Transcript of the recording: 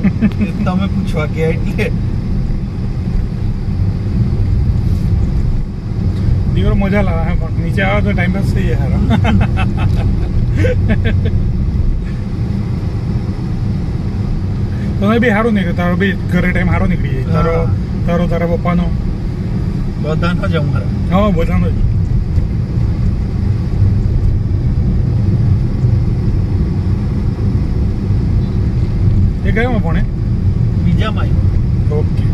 તમે પૂછવા ગયા એટલે દીવર મજા લાવે હે પણ નીચે આવે તો ટાઈમ પાસ થઈ જાય હારો તમે બી સારું નીકળે તારો બી ઘરે ટાઈમ સારો નીકળી જાય તારા પપ્પાનો બધાનો જ અમારે હા બધાનો જ એ કયોમાં ભણે બીજામાં ઓકે